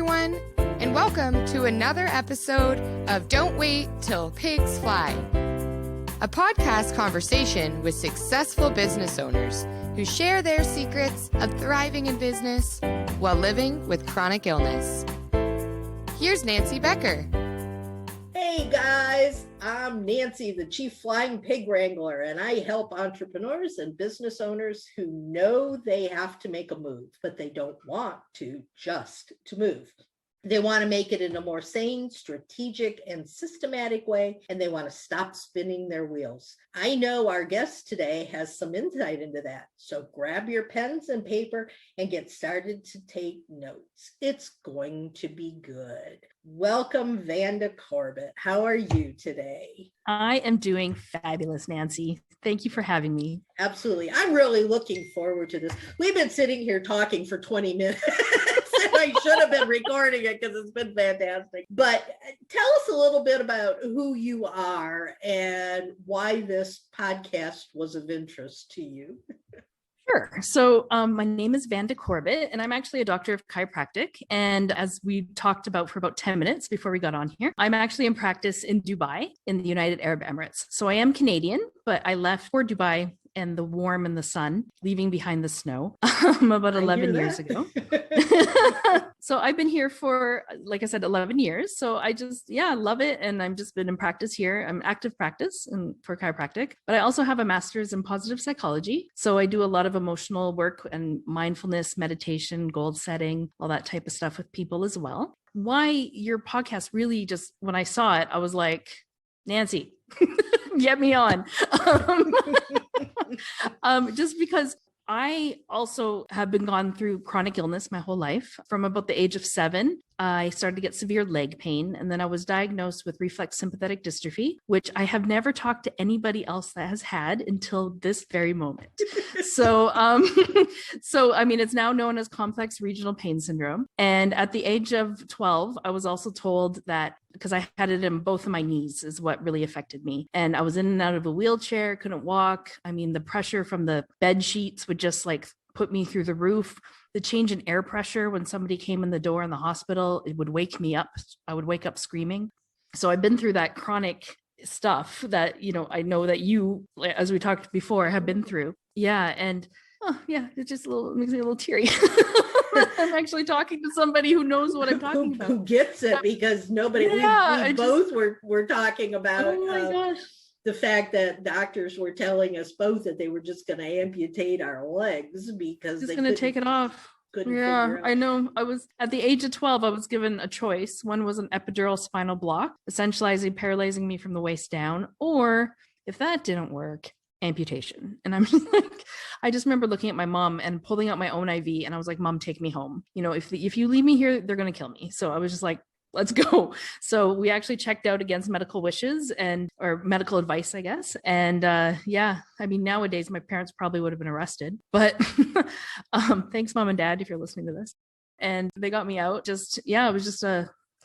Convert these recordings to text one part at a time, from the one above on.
everyone, and welcome to another episode of Don't Wait Till Pigs Fly, a podcast conversation with successful business owners who share their secrets of thriving in business while living with chronic illness. Here's Nancy Becker. Hey guys, I'm Nancy, the Chief Flying Pig Wrangler, and I help entrepreneurs and business owners who know they have to make a move, but they don't want to just to move. They want to make it in a more sane, strategic, and systematic way, and they want to stop spinning their wheels. I know our guest today has some insight into that, so grab your pens and paper and get started to take notes. It's going to be good. Welcome, Vanda Corbett. How are you today? I am doing fabulous, Nancy. Thank you for having me. Absolutely. I'm really looking forward to this. We've been sitting here talking for 20 minutes. I should have been recording it because it's been fantastic. But tell us a little bit about who you are and why this podcast was of interest to you. Sure. So my name is Vanda Corbett, and I'm actually a doctor of chiropractic. And as we talked about for about 10 minutes before we got on here, I'm actually in practice in Dubai in the United Arab Emirates. So I am Canadian, but I left for Dubai and the warm and the sun, leaving behind the snow about 11 years ago. So I've been here for, like I said, 11 years. So I just, love it. And I've just been in practice here. I'm active practice for chiropractic, but I also have a master's in positive psychology. So I do a lot of emotional work and mindfulness, meditation, goal setting, all that type of stuff with people as well. Why your podcast really just, when I saw it, I was like, Nancy, get me on. Just because I also have been gone through chronic illness my whole life. From about the age of 7, I started to get severe leg pain. And then I was diagnosed with reflex sympathetic dystrophy, which I have never talked to anybody else that has had until this very moment. So I mean, it's now known as complex regional pain syndrome. And at the age of 12, I was also told that because I had it in both of my knees is what really affected me. And I was in and out of a wheelchair, couldn't walk. I mean, the pressure from the bed sheets would just like put me through the roof. The change in air pressure when somebody came in the door in the hospital, it would wake me up. I would wake up screaming. So I've been through that chronic stuff that, I know that you, as we talked before, have been through. Yeah. And it just makes me a little teary. I'm actually talking to somebody who knows what I'm talking about. Who gets it, because nobody, we both were talking about the fact that doctors were telling us both that they were just going to amputate our legs because they're going to take it off. Yeah, I know. I was at the age of 12, I was given a choice. One was an epidural spinal block, essentially paralyzing me from the waist down, or if that didn't work, amputation. And I'm just like, I just remember looking at my mom and pulling out my own IV, and I was like, Mom, take me home. If you leave me here, they're going to kill me. So I was just like, let's go. So we actually checked out against medical wishes or medical advice, I guess. And I mean, nowadays my parents probably would have been arrested, but thanks, Mom and Dad, if you're listening to this. And they got me out. It was just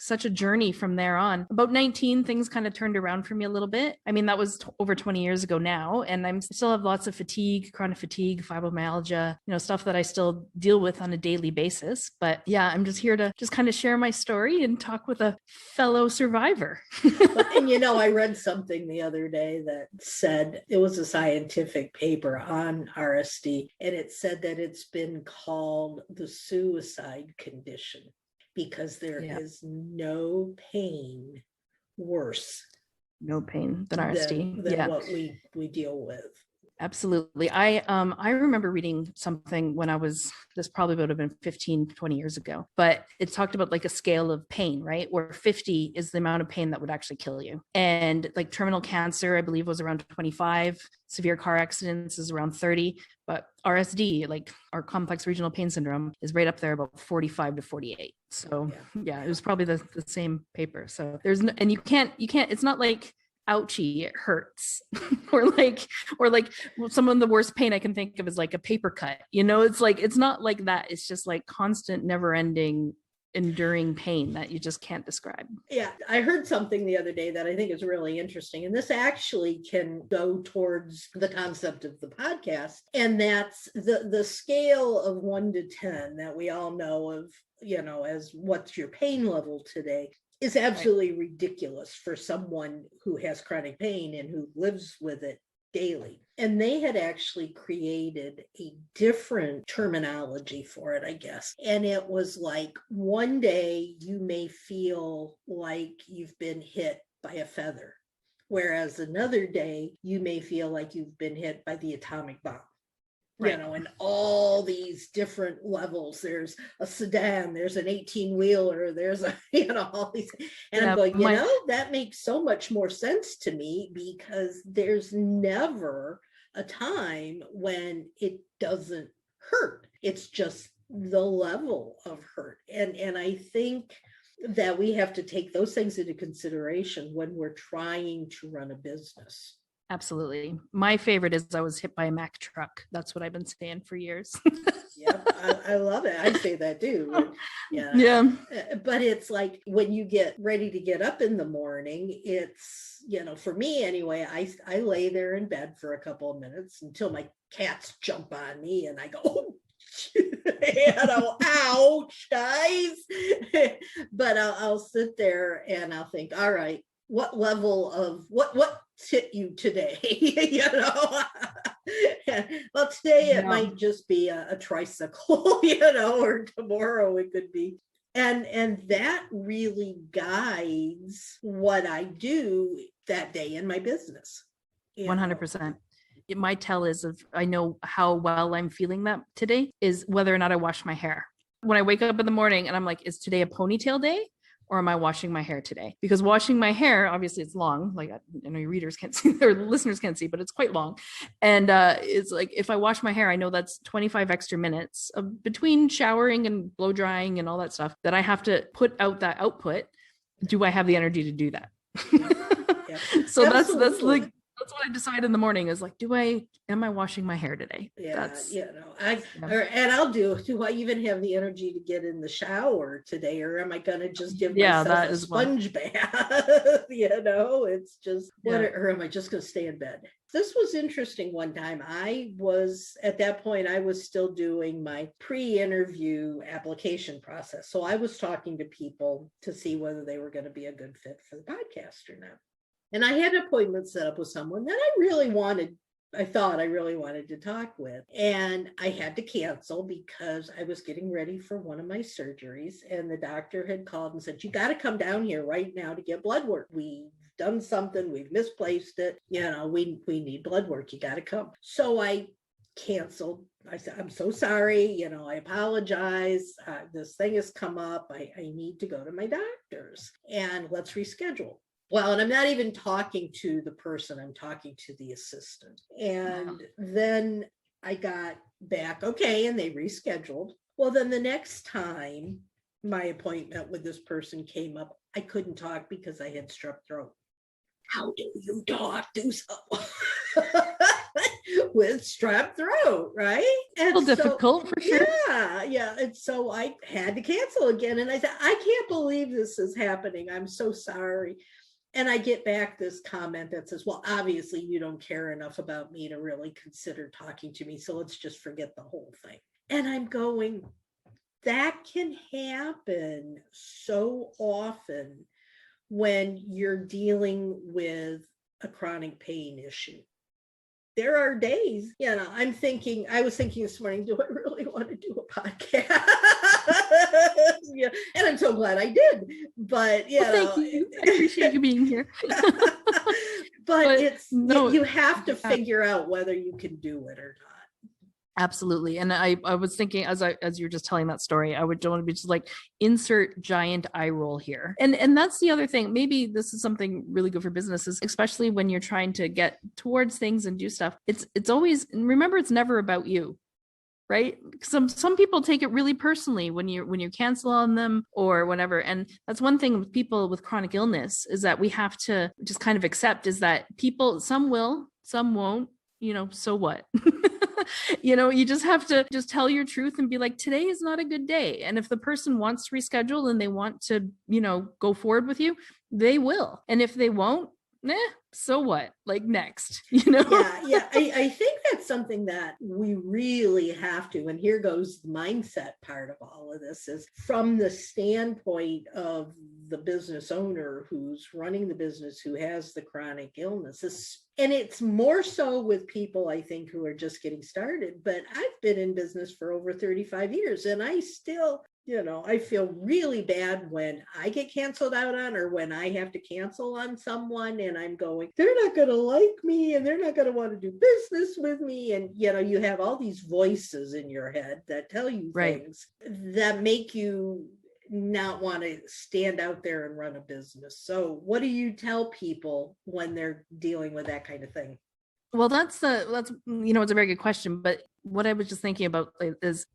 such a journey from there on. About 19, things kind of turned around for me a little bit. I mean, that was over 20 years ago now, and I still have lots of fatigue, chronic fatigue, fibromyalgia, stuff that I still deal with on a daily basis. But I'm just here to just kind of share my story and talk with a fellow survivor. And I read something the other day that said, it was a scientific paper on RSD, and it said that it's been called the suicide condition, because there is no pain worse. No pain than RSD. Than what we deal with. Absolutely. I remember reading something when this probably would have been 15, 20 years ago, but it talked about like a scale of pain, right? Where 50 is the amount of pain that would actually kill you. And like terminal cancer, I believe, was around 25. Severe car accidents is around 30. But RSD, like our complex regional pain syndrome, is right up there about 45 to 48. So it was probably the same paper. So and you can't, it's not like, ouchie, it hurts. or like some of the worst pain I can think of is like a paper cut, it's like, it's not like that. It's just like constant, never ending enduring pain that you just can't describe. Yeah, I heard something the other day that I think is really interesting. And this actually can go towards the concept of the podcast. And that's the scale of 1 to 10 that we all know of, as what's your pain level today is absolutely ridiculous for someone who has chronic pain and who lives with it daily. And they had actually created a different terminology for it, I guess. And it was like, one day you may feel like you've been hit by a feather, whereas another day you may feel like you've been hit by the atomic bomb. Right. And all these different levels. There's a sedan, there's an 18-wheeler, there's all these. And I'm going, that makes so much more sense to me, because there's never a time when it doesn't hurt. It's just the level of hurt. And I think that we have to take those things into consideration when we're trying to run a business. Absolutely. My favorite is I was hit by a Mack truck. That's what I've been saying for years. Yep, I love it. I say that too. Yeah. But it's like when you get ready to get up in the morning, it's, for me anyway, I lay there in bed for a couple of minutes until my cats jump on me and I go, oh, ouch, guys. But I'll sit there and I'll think, all right, what level of what hit you today? Well, today it might just be a tricycle, or tomorrow it could be. And that really guides what I do that day in my business. 100%. My tell is I know how well I'm feeling that today is whether or not I wash my hair. When I wake up in the morning and I'm like, is today a ponytail day? Or am I washing my hair today? Because washing my hair, obviously it's long, like I know your readers can't see, or listeners can't see, but it's quite long. And it's like, if I wash my hair, I know that's 25 extra minutes between showering and blow drying and all that stuff that I have to put out that output. Do I have the energy to do that? Yep. So that's what I decide in the morning is like, am I washing my hair today? Yeah, and I'll do I even have the energy to get in the shower today, or am I going to just give myself a sponge bath? It's just, or am I just going to stay in bed? This was interesting. One time at that point, I was still doing my pre-interview application process. So I was talking to people to see whether they were going to be a good fit for the podcast or not. And I had an appointment set up with someone that I thought I really wanted to talk with. And I had to cancel because I was getting ready for one of my surgeries. And the doctor had called and said, you got to come down here right now to get blood work. We've done something, we've misplaced it. We need blood work. You got to come. So I canceled. I said, I'm so sorry. I apologize. This thing has come up. I need to go to my doctor's and let's reschedule. Well, and I'm not even talking to the person, I'm talking to the assistant. And then I got back, okay, and they rescheduled. Well, then the next time my appointment with this person came up, I couldn't talk because I had strep throat. How do you talk to someone with strep throat, right? And a little difficult for sure. Yeah. And so I had to cancel again. And I said, I can't believe this is happening. I'm so sorry. And I get back this comment that says, well, obviously you don't care enough about me to really consider talking to me. So let's just forget the whole thing. And I'm going, that can happen so often when you're dealing with a chronic pain issue. There are days, I was thinking this morning, do I really want to do a podcast? And I'm so glad I did. But thank you. I appreciate you being here. but you have to figure out whether you can do it or not. Absolutely. And I was thinking as you were just telling that story, I would want to be just like, insert giant eye roll here. And that's the other thing. Maybe this is something really good for businesses, especially when you're trying to get towards things and do stuff. It's always, remember, it's never about you, right? Some people take it really personally when you cancel on them or whatever. And that's one thing with people with chronic illness is that we have to just kind of accept is that people, some will, some won't, so what? You just have to just tell your truth and be like, today is not a good day. And if the person wants to reschedule and they want to, go forward with you, they will. And if they won't, so what? Like next, Yeah. I think that's something that we really have to, and here goes the mindset part of all of this, is from the standpoint of the business owner who's running the business, who has the chronic illnesses. And it's more so with people, I think, who are just getting started. But I've been in business for over 35 years, and I still, I feel really bad when I get canceled out on, or when I have to cancel on someone and I'm going, they're not going to like me and they're not going to want to do business with me. And, you have all these voices in your head that tell you things that make you not want to stand out there and run a business. So what do you tell people when they're dealing with that kind of thing? Well, that's it's a very good question. But what I was just thinking about is,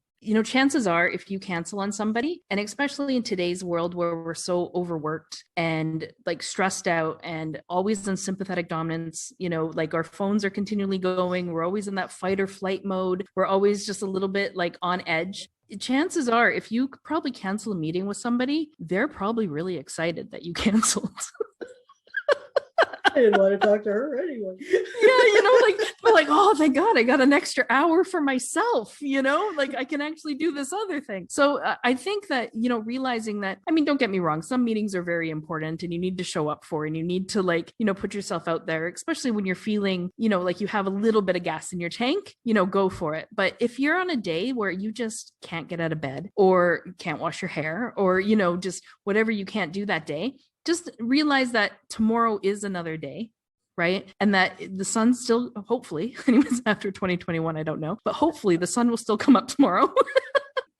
chances are if you cancel on somebody, and especially in today's world where we're so overworked and like stressed out and always in sympathetic dominance, like our phones are continually going, we're always in that fight or flight mode. We're always just a little bit like on edge. Chances are if you probably cancel a meeting with somebody, they're probably really excited that you canceled. I didn't want to talk to her anyway. They're like, oh, thank God, I got an extra hour for myself, like I can actually do this other thing. So I think that, realizing that, don't get me wrong, some meetings are very important and you need to show up for, and you need to put yourself out there, especially when you're feeling, like you have a little bit of gas in your tank, go for it. But if you're on a day where you just can't get out of bed or can't wash your hair or, just whatever you can't do that day, just realize that tomorrow is another day, right? And that the sun still, hopefully, anyways, after 2021, I don't know, but hopefully the sun will still come up tomorrow.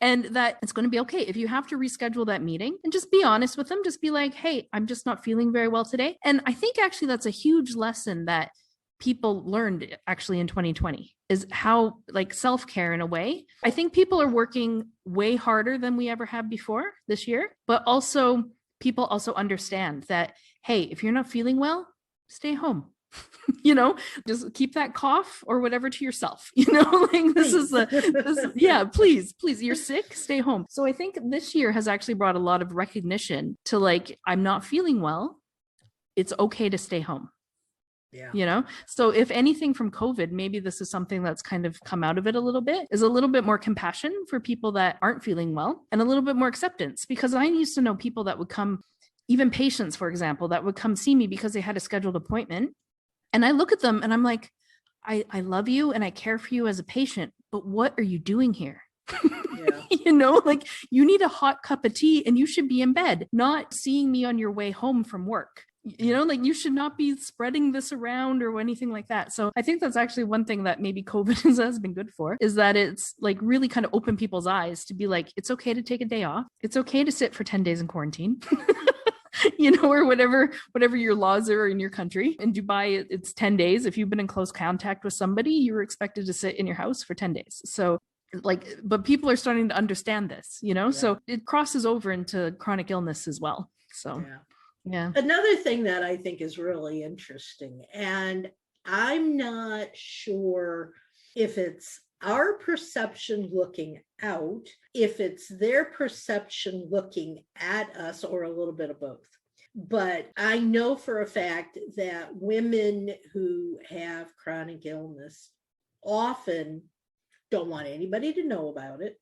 And that it's going to be okay. If you have to reschedule that meeting, and just be honest with them, just be like, hey, I'm just not feeling very well today. And I think actually that's a huge lesson that people learned actually in 2020, is how self-care in a way. I think people are working way harder than we ever have before this year, but also people also understand that, hey, if you're not feeling well, stay home. Just keep that cough or whatever to yourself. Please, you're sick, stay home. So I think this year has actually brought a lot of recognition to I'm not feeling well. It's okay to stay home. Yeah. So if anything from COVID, maybe this is something that's kind of come out of it a little bit, is a little bit more compassion for people that aren't feeling well, and a little bit more acceptance. Because I used to know people that would come, even patients, for example, that would come see me because they had a scheduled appointment. And I look at them and I'm like, I love you and I care for you as a patient, but what are you doing here? Yeah. You need a hot cup of tea and you should be in bed, not seeing me on your way home from work. You should not be spreading this around or anything like that. So I think that's actually one thing that maybe COVID has been good for, is that it's really kind of opened people's eyes to be like, it's okay to take a day off. It's okay to sit for 10 days in quarantine. Or whatever your laws are in your country. In Dubai, it's 10 days. If you've been in close contact with somebody, you were expected to sit in your house for 10 days. So but people are starting to understand this, so it crosses over into chronic illness as well. So, yeah. Another thing that I think is really interesting, and I'm not sure if it's our perception looking out, if it's their perception looking at us, or a little bit of both. But I know for a fact that women who have chronic illness often don't want anybody to know about it.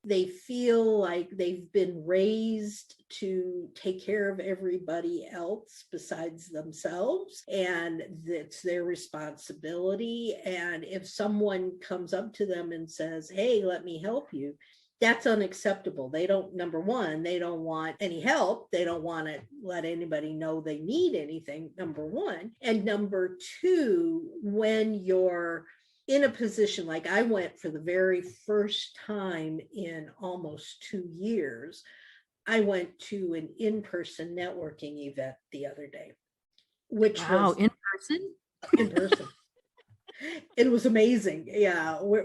They feel like they've been raised to take care of everybody else besides themselves, and it's their responsibility. And if someone comes up to them and says, hey, let me help you, that's unacceptable. They don't, number one, they don't want any help. They don't want to let anybody know they need anything, number one. And number two, when you're in a position like I went for the very first time in almost 2 years, I went to an in-person networking event the other day, which was in person? In person. It was amazing. Yeah. We're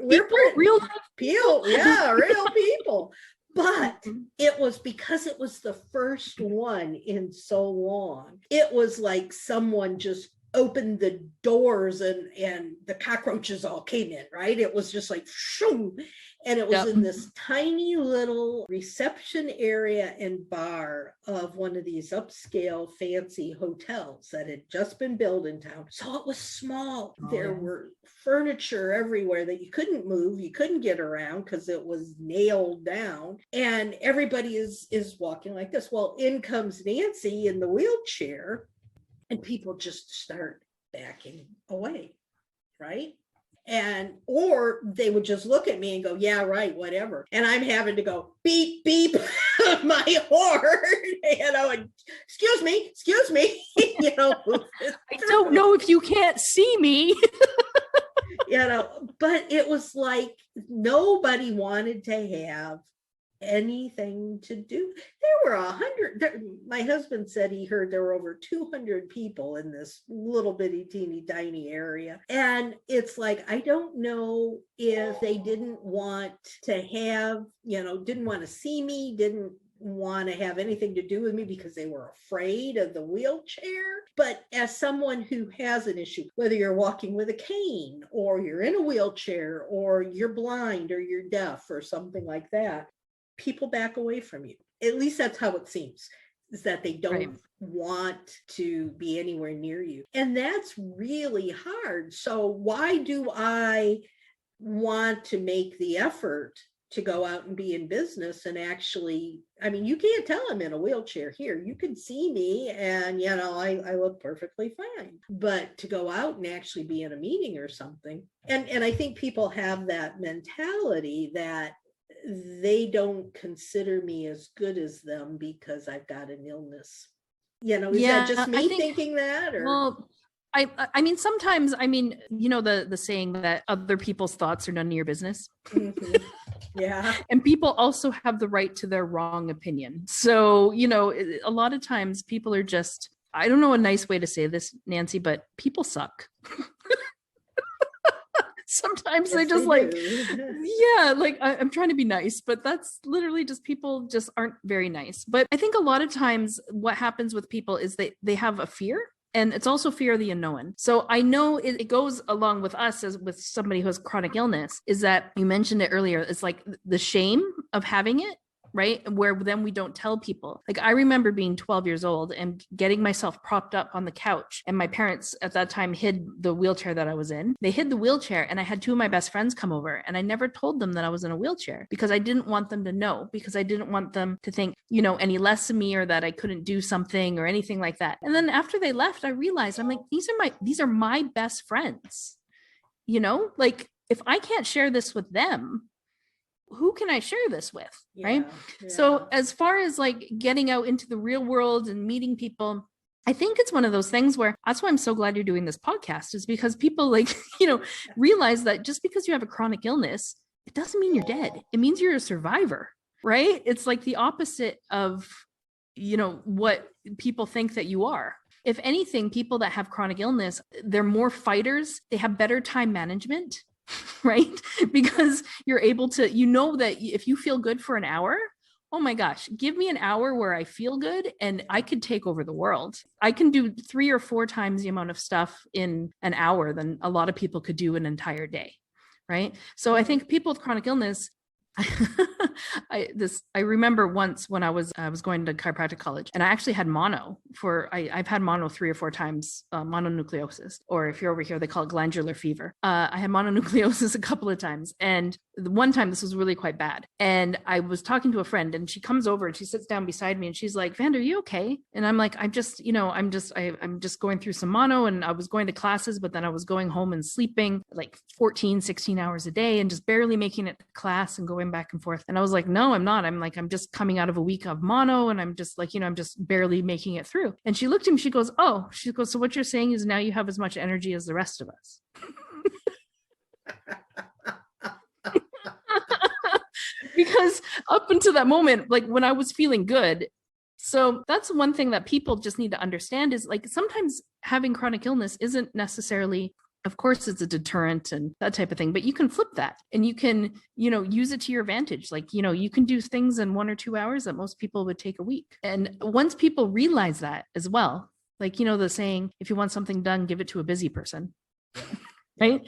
real people. Yeah, real people. But it was because it was the first one in so long. It was like someone just opened the doors and the cockroaches all came in, right? It was just like, shoo. And it was in this tiny little reception area and bar of one of these upscale fancy hotels that had just been built in town. So it was small. There were furniture everywhere that you couldn't move. You couldn't get around because it was nailed down. And everybody is walking like this. Well, in comes Nancy in the wheelchair, and people just start backing away, right? And, or they would just look at me and go, yeah, right, whatever. And I'm having to go, beep, beep, my horn, and excuse me, I don't know if you can't see me. But it was like nobody wanted to have anything to do. There were 100. My husband said he heard there were over 200 people in this little bitty teeny tiny area. And it's like, I don't know if they didn't want to have, didn't want to see me, didn't want to have anything to do with me because they were afraid of the wheelchair. But as someone who has an issue, whether you're walking with a cane or you're in a wheelchair or you're blind or you're deaf or something like that, people back away from you. At least that's how it seems, is that they don't want to be anywhere near you. And that's really hard. So why do I want to make the effort to go out and be in business and actually, you can't tell I'm in a wheelchair here. You can see me and, I look perfectly fine. But to go out and actually be in a meeting or something. And I think people have that mentality that they don't consider me as good as them because I've got an illness. Is that just me thinking that? Or? Well, sometimes, the saying that other people's thoughts are none of your business. Mm-hmm. Yeah. And people also have the right to their wrong opinion. So, a lot of times people are just, I don't know a nice way to say this, Nancy, but people suck. Sometimes yes, they just I'm trying to be nice, but that's literally just people just aren't very nice. But I think a lot of times what happens with people is they have a fear, and it's also fear of the unknown. So I know it goes along with us as with somebody who has chronic illness, is that you mentioned it earlier. It's like the shame of having it, right? Where then we don't tell people. Like I remember being 12 years old and getting myself propped up on the couch, and my parents at that time hid the wheelchair that I was in. They hid the wheelchair, and I had two of my best friends come over, and I never told them that I was in a wheelchair because I didn't want them to know, because I didn't want them to think, any less of me or that I couldn't do something or anything like that. And then after they left, I realized I'm like, these are my best friends. Like if I can't share this with them, who can I share this with? Right. Yeah. So as far as like getting out into the real world and meeting people, I think it's one of those things where that's why I'm so glad you're doing this podcast, is because people realize that just because you have a chronic illness, it doesn't mean you're dead. It means you're a survivor, right? It's like the opposite of, what people think that you are. If anything, people that have chronic illness, they're more fighters. They have better time management. Right? Because you're able to, that if you feel good for an hour, oh my gosh, give me an hour where I feel good and I could take over the world. I can do 3 or 4 times the amount of stuff in an hour than a lot of people could do an entire day. Right? So I think people with chronic illness, I remember once when I was going to chiropractic college, and I actually had mono I've had mono 3 or 4 times, mononucleosis, or if you're over here, they call it glandular fever. I had mononucleosis a couple of times. And the one time this was really quite bad. And I was talking to a friend, and she comes over and she sits down beside me and she's like, Vanda, are you okay? And I'm like, I'm just going through some mono, and I was going to classes, but then I was going home and sleeping like 14, 16 hours a day and just barely making it to class and going back and forth. And I was like, no, I'm not. I'm just coming out of a week of mono, and I'm just like, I'm just barely making it through. And she looked at me, she goes, so what you're saying is now you have as much energy as the rest of us. Because up until that moment, like when I was feeling good. So that's one thing that people just need to understand, is like sometimes having chronic illness isn't necessarily, of course, it's a deterrent and that type of thing, but you can flip that and you can, use it to your advantage. Like, you can do things in 1 or 2 hours that most people would take a week. And once people realize that as well, Like, the saying, if you want something done, give it to a busy person. Right.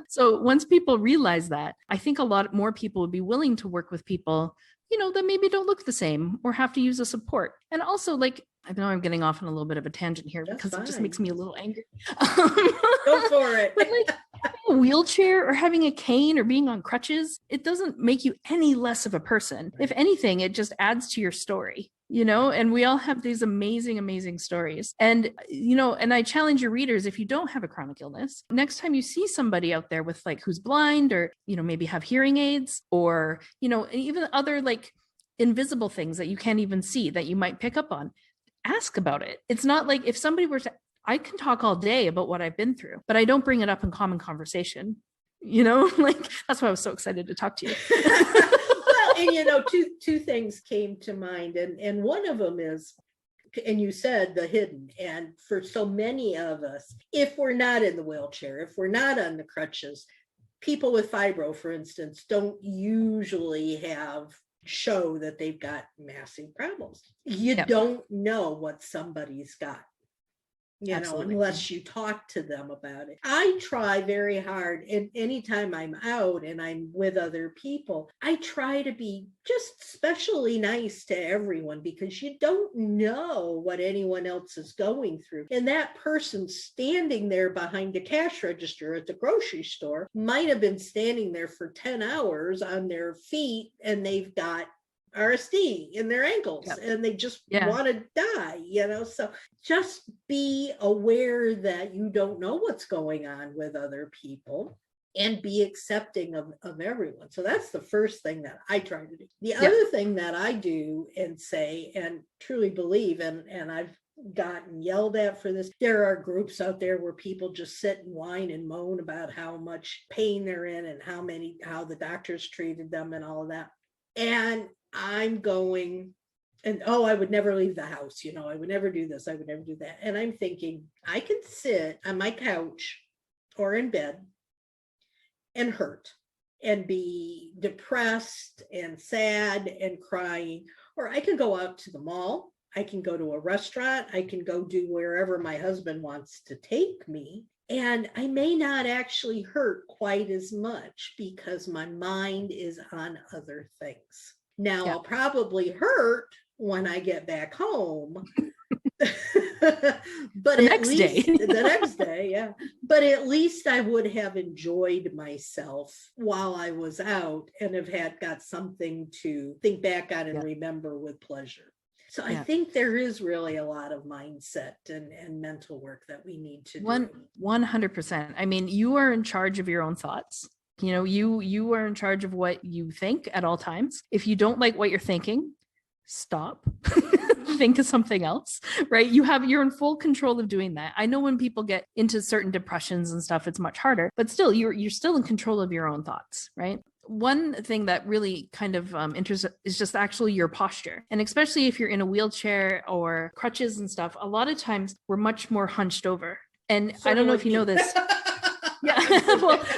So once people realize that, I think a lot more people would be willing to work with people, that maybe don't look the same or have to use a support. And also, like, I know I'm getting off on a little bit of a tangent here because it just makes me a little angry. Go for it. But like having a wheelchair or having a cane or being on crutches, it doesn't make you any less of a person. Right. If anything, it just adds to your story. And we all have these amazing, amazing stories. And, and I challenge your readers, if you don't have a chronic illness, next time you see somebody out there with like, who's blind or, maybe have hearing aids or, even other like invisible things that you can't even see that you might pick up on, ask about it. It's not like if somebody were to, I can talk all day about what I've been through, but I don't bring it up in common conversation. Like that's why I was so excited to talk to you. And two things came to mind, and one of them is, and you said the hidden, and for so many of us, if we're not in the wheelchair, if we're not on the crutches, people with fibro, for instance, don't usually show that they've got massive problems. You don't know what somebody's got. Unless you talk to them about it. I try very hard, and anytime I'm out and I'm with other people, I try to be just especially nice to everyone because you don't know what anyone else is going through. And that person standing there behind a cash register at the grocery store might have been standing there for 10 hours on their feet, and they've got RSD in their ankles and they just want to die, so just be aware that you don't know what's going on with other people and be accepting of everyone. So that's the first thing that I try to do. The other thing that I do and say and truly believe, and I've gotten yelled at for this, there are groups out there where people just sit and whine and moan about how much pain they're in and how the doctors treated them and all of that. And I'm going, and I would never leave the house, I would never do this, I would never do that. And I'm thinking, I can sit on my couch or in bed and hurt and be depressed and sad and crying, or I can go out to the mall, I can go to a restaurant, I can go do wherever my husband wants to take me. And I may not actually hurt quite as much because my mind is on other things. Now, I'll probably hurt when I get back home, but the next day, but at least I would have enjoyed myself while I was out and have got something to think back on and remember with pleasure. So I think there is really a lot of mindset and mental work that we need to do. 100%. I mean, you are in charge of your own thoughts. You are in charge of what you think at all times. If you don't like what you're thinking, stop, think of something else, right? You're in full control of doing that. I know when people get into certain depressions and stuff, it's much harder, but still you're still in control of your own thoughts, right? One thing that really kind of interests is just actually your posture. And especially if you're in a wheelchair or crutches and stuff, a lot of times we're much more hunched over. And I don't know if you know this.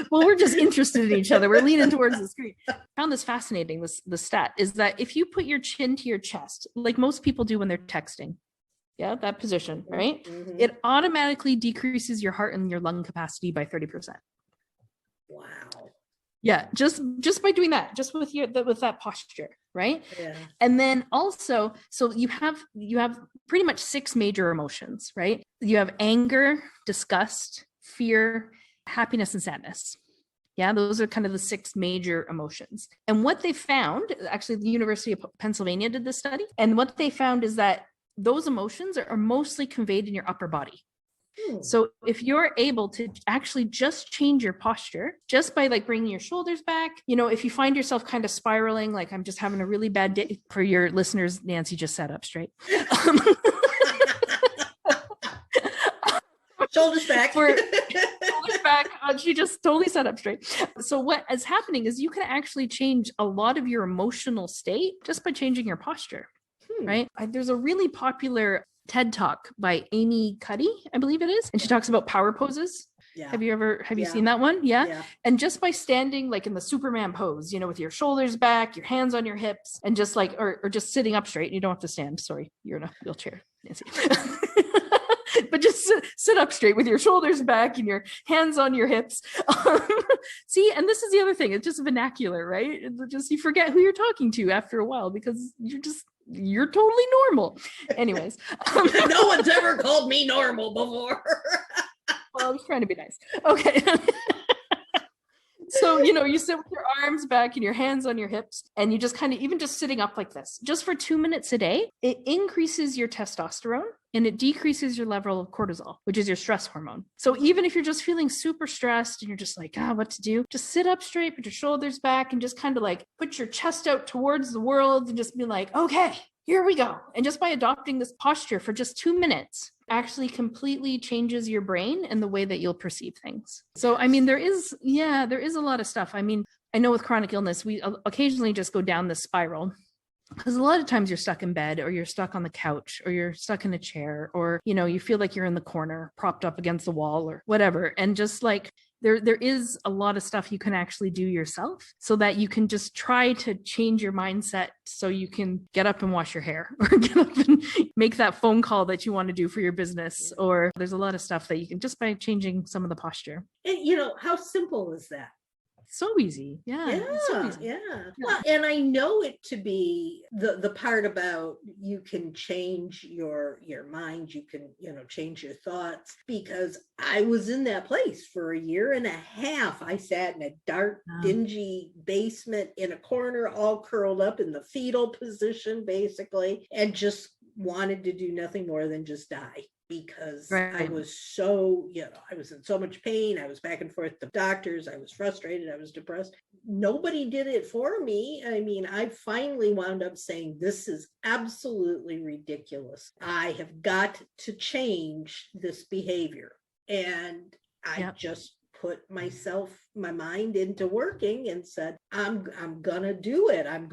well, we're just interested in each other. We're leaning towards the screen. I found this fascinating. The stat is that if you put your chin to your chest, like most people do when they're texting, that position, right? Mm-hmm. It automatically decreases your heart and your lung capacity by 30%. Wow. Yeah, just by doing that, just with that posture, right? Yeah. And then also, so you have pretty much 6 major emotions, right? You have anger, disgust, fear, happiness, and sadness. Yeah, those are kind of the 6 major emotions. And what they found, actually, the University of Pennsylvania did this study, and what they found is that those emotions are mostly conveyed in your upper body. So if you're able to actually just change your posture just by like bringing your shoulders back, if you find yourself kind of spiraling, like I'm just having a really bad day, for your listeners, Nancy just sat up straight. Shoulders back. Shoulders back. She just totally sat up straight. So what is happening is you can actually change a lot of your emotional state just by changing your posture, right? There's a really popular TED Talk by Amy Cuddy, I believe it is. And she talks about power poses. Yeah. Have you seen that one? Yeah. And just by standing like in the Superman pose, with your shoulders back, your hands on your hips, and just like, or just sitting up straight, you don't have to stand. Sorry, you're in a wheelchair, Nancy. but just sit up straight with your shoulders back and your hands on your hips. See, and this is the other thing. It's just vernacular, right? It's just, you forget who you're talking to after a while because you're totally normal. Anyways. No one's ever called me normal before. Well, I was trying to be nice. Okay. So, you sit with your arms back and your hands on your hips, and you just kind of, even just sitting up like this, just for 2 minutes a day, it increases your testosterone and it decreases your level of cortisol, which is your stress hormone. So even if you're just feeling super stressed and you're just like, what to do? Just sit up straight, put your shoulders back, and just kind of like put your chest out towards the world and just be like, okay, here we go. And just by adopting this posture for just 2 minutes, actually completely changes your brain and the way that you'll perceive things. So, I mean, there is a lot of stuff. I mean, I know with chronic illness, we occasionally just go down this spiral because a lot of times you're stuck in bed, or you're stuck on the couch, or you're stuck in a chair, or, you feel like you're in the corner propped up against the wall or whatever. And just like, there is a lot of stuff you can actually do yourself so that you can just try to change your mindset so you can get up and wash your hair, or get up and make that phone call that you want to do for your business. Or there's a lot of stuff that you can just by changing some of the posture. And how simple is that? So easy. Yeah. So easy. Yeah. Well, and I know it to be the part about you can change your mind, you can, change your thoughts, because I was in that place for 1.5 years. I sat in a dark, dingy basement in a corner, all curled up in the fetal position, basically, and just wanted to do nothing more than just die. Because I was so, I was in so much pain. I was back and forth to doctors. I was frustrated. I was depressed. Nobody did it for me. I mean, I finally wound up saying, this is absolutely ridiculous. I have got to change this behavior. And I just put my mind into working and said, I'm going to do it. I'm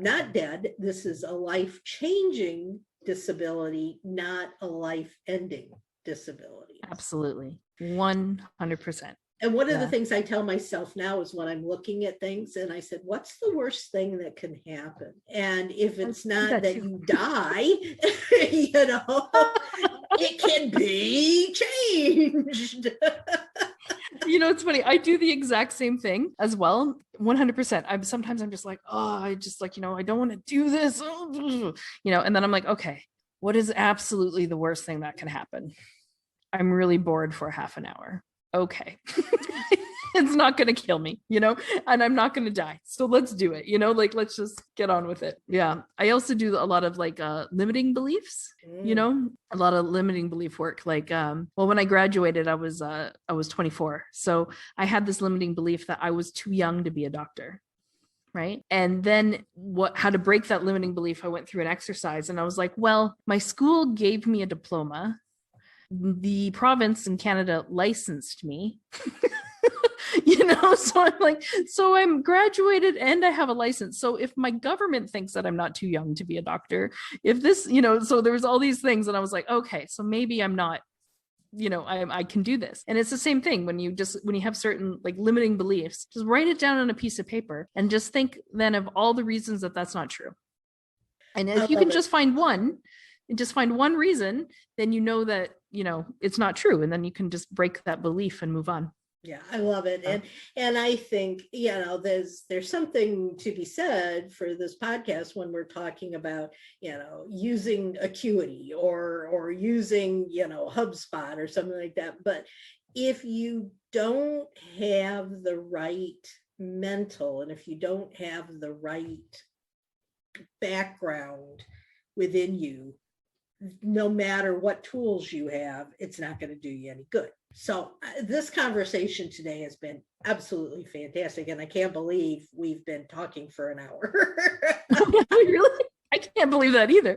not dead. This is a life-changing disability, not a life-ending disability. Absolutely. 100%. And one of the things I tell myself now is when I'm looking at things, and I said, what's the worst thing that can happen? And if it's not that you die, it can be changed. It's funny. I do the exact same thing as well. 100%. I'm just like, I don't want to do this, and then I'm like, okay, what is absolutely the worst thing that can happen? I'm really bored for half an hour. Okay. It's not going to kill me, and I'm not going to die. So let's do it, let's just get on with it. Yeah. I also do a lot of limiting beliefs, a lot of limiting belief work. When I graduated, I was 24. So I had this limiting belief that I was too young to be a doctor. Right. And then how to break that limiting belief, I went through an exercise and I was like, well, my school gave me a diploma. The province in Canada licensed me. So I'm like, so I'm graduated and I have a license. So if my government thinks that I'm not too young to be a doctor, if this, so there was all these things and I was like, okay, so maybe I'm not, I can do this. And it's the same thing when you have certain limiting beliefs, just write it down on a piece of paper and just think then of all the reasons that that's not true. And if you can just find one reason, then that, it's not true. And then you can just break that belief and move on. Yeah, I love it. And I think, there's something to be said for this podcast when we're talking about, using Acuity or using, HubSpot or something like that. But if you don't have the right mental, and if you don't have the right background within you, no matter what tools you have, it's not going to do you any good. So this conversation today has been absolutely fantastic. And I can't believe we've been talking for an hour. Really? I can't believe that either.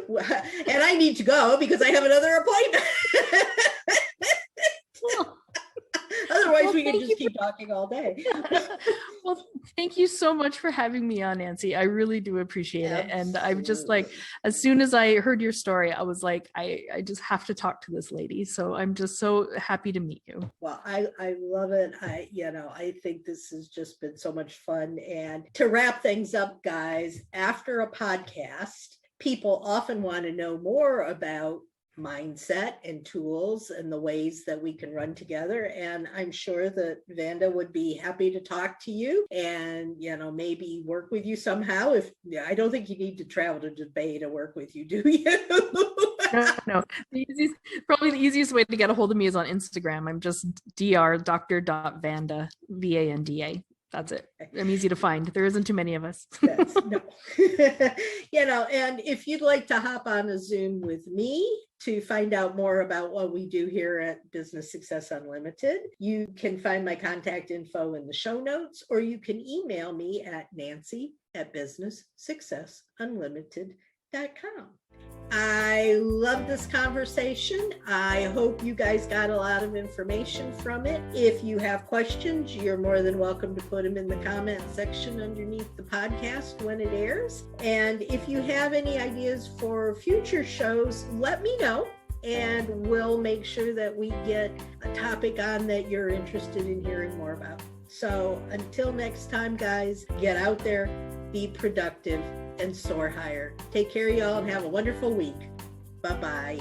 And I need to go because I have another appointment. Otherwise, we can just keep talking all day. Well, thank you so much for having me on, Nancy. I really do appreciate it. And I'm just as soon as I heard your story, I was like, I just have to talk to this lady. So I'm just so happy to meet you. Well, I love it. I think this has just been so much fun. And to wrap things up, guys, after a podcast, people often want to know more about mindset and tools and the ways that we can run together. And I'm sure that Vanda would be happy to talk to you and, maybe work with you somehow. I don't think you need to travel to Dubai to work with you, do you? No. Probably the easiest way to get a hold of me is on Instagram. I'm just dr.vanda, Vanda. That's it. I'm easy to find. There isn't too many of us. Yes, no. And if you'd like to hop on a Zoom with me to find out more about what we do here at Business Success Unlimited, you can find my contact info in the show notes, or you can email me at nancy@businesssuccessunlimited.com. I love this conversation. I hope you guys got a lot of information from it. If you have questions, you're more than welcome to put them in the comment section underneath the podcast when it airs. And if you have any ideas for future shows, let me know, and we'll make sure that we get a topic on that you're interested in hearing more about. So until next time, guys, get out there, be productive, and soar higher. Take care, y'all, and have a wonderful week. Bye-bye.